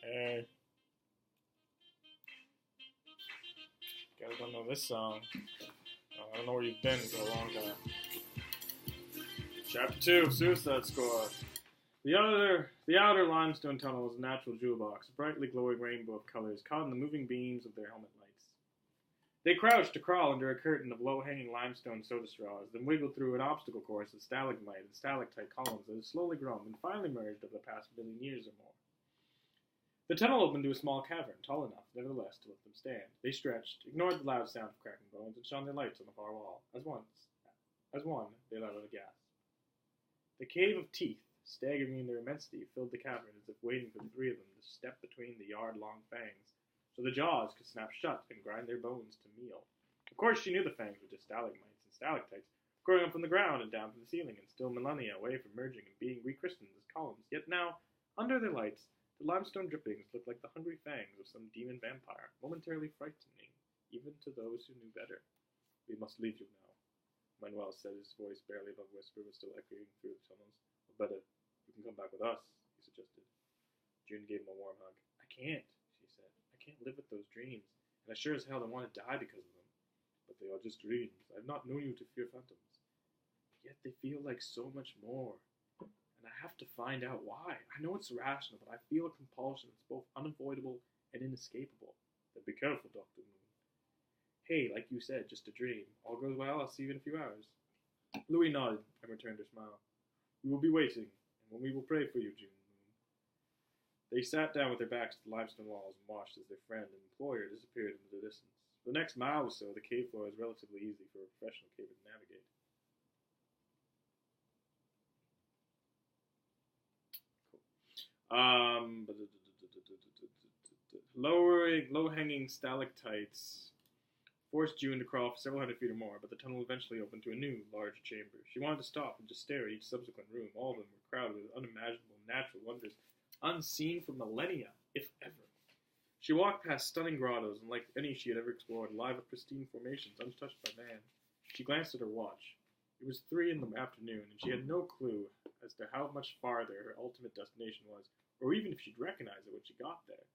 Hey, guys don't know this song. I don't know where you've been for a long time. Chapter 2, Suicide Squad. The outer limestone tunnel was a natural jewel box, a brightly glowing rainbow of colors caught in the moving beams of their helmet lights. They crouched to crawl under a curtain of low-hanging limestone soda straws, then wiggled through an obstacle course of stalagmite and stalactite columns that had slowly grown and finally merged over the past million years or more. The tunnel opened to a small cavern, tall enough, nevertheless, to let them stand. They stretched, ignored the loud sound of cracking bones, and shone their lights on the far wall. As one, they let out a gasp. The cave of teeth, staggering in their immensity, filled the cavern as if waiting for the three of them to step between the yard-long fangs, so the jaws could snap shut and grind their bones to meal. Of course, she knew the fangs were just stalagmites and stalactites, growing up from the ground and down from the ceiling, and still millennia away from merging and being rechristened as columns. Yet now, under their lights, the limestone drippings looked like the hungry fangs of some demon vampire, momentarily frightening, even to those who knew better. "We must leave you now," Manuel said, his voice barely above whisper, but still echoing through the tunnels. "Or better, you can come back with us," he suggested. June gave him a warm hug. "I can't," she said. "I can't live with those dreams, and I sure as hell don't want to die because of them. But they are just dreams. I have not known you to fear phantoms. Yet they feel like so much more. And I have to find out why. I know it's irrational, but I feel a compulsion that's both unavoidable and inescapable. Then be careful, Dr. Moon. Hey, like you said, just a dream. All goes well, I'll see you in a few hours." Louis nodded and returned her smile. "We will be waiting, and we will pray for you, June Moon." They sat down with their backs to the limestone walls and watched as their friend and employer disappeared into the distance. For the next mile or so, the cave floor was relatively easy for a professional caver to navigate. Low-hanging stalactites forced June to crawl for several hundred feet or more, but the tunnel eventually opened to a new, larger chamber. She wanted to stop and just stare at each subsequent room. All of them were crowded with unimaginable natural wonders, unseen for millennia, if ever. She walked past stunning grottos, and like any she had ever explored, alive with pristine formations, untouched by man. She glanced at her watch. It was 3 in the afternoon, and she had no clue as to how much farther her ultimate destination was, or even if she'd recognize it when she got there.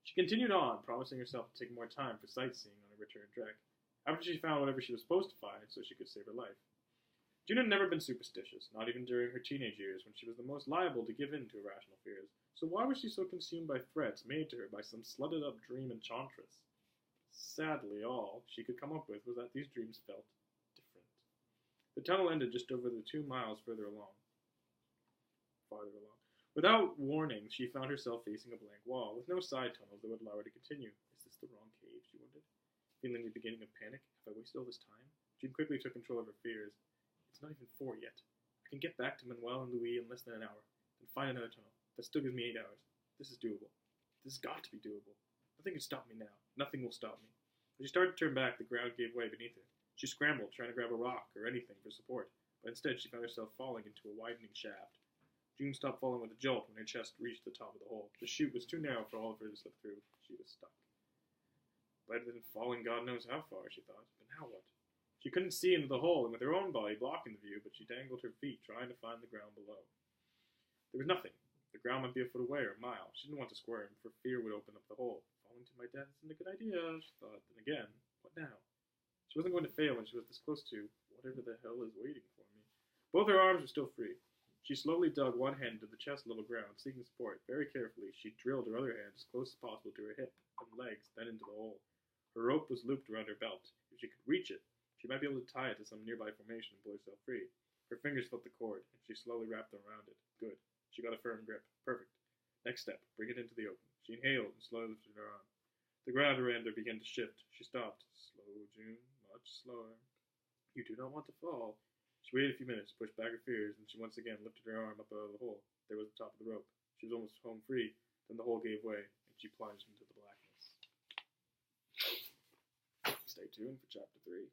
She continued on, promising herself to take more time for sightseeing on her return trek, after she found whatever she was supposed to find so she could save her life. June had never been superstitious, not even during her teenage years when she was the most liable to give in to irrational fears, so why was she so consumed by threats made to her by some slutted-up dream enchantress? Sadly, all she could come up with was that these dreams felt different. The tunnel ended just over the 2 miles farther along. Without warning, she found herself facing a blank wall, with no side tunnels that would allow her to continue. Is this the wrong cave, she wondered, feeling the beginning of panic. Have I wasted all this time? June quickly took control of her fears. It's not even 4 yet. I can get back to Manuel and Louis in less than an hour, then find another tunnel. That still gives me 8 hours. This is doable. This has got to be doable. Nothing can stop me now. Nothing will stop me. As she started to turn back, the ground gave way beneath her. She scrambled, trying to grab a rock or anything for support, but instead she found herself falling into a widening shaft. June stopped falling with a jolt when her chest reached the top of the hole. The chute was too narrow for all of her to slip through. She was stuck. Better than falling God knows how far, she thought. But now what? She couldn't see into the hole, and with her own body blocking the view, but she dangled her feet, trying to find the ground below. There was nothing. The ground might be a foot away or a mile. She didn't want to squirm, for fear would open up the hole. Falling to my death isn't a good idea, she thought. Then again, what now? She wasn't going to fail when she was this close to whatever the hell is waiting for me. Both her arms were still free. She slowly dug one hand into the chest-level ground, seeking support. Very carefully, she drilled her other hand as close as possible to her hip and legs, then into the hole. Her rope was looped around her belt. If she could reach it, she might be able to tie it to some nearby formation and pull herself free. Her fingers felt the cord, and she slowly wrapped them around it. Good. She got a firm grip. Perfect. Next step, bring it into the open. She inhaled and slowly lifted her arm. The ground around her began to shift. She stopped. Slow, June. Much slower. You do not want to fall. She waited a few minutes, pushed back her fears, and she once again lifted her arm up out of the hole. There was the top of the rope. She was almost home free. Then the hole gave way, and she plunged into the blackness. Stay tuned for Chapter 3.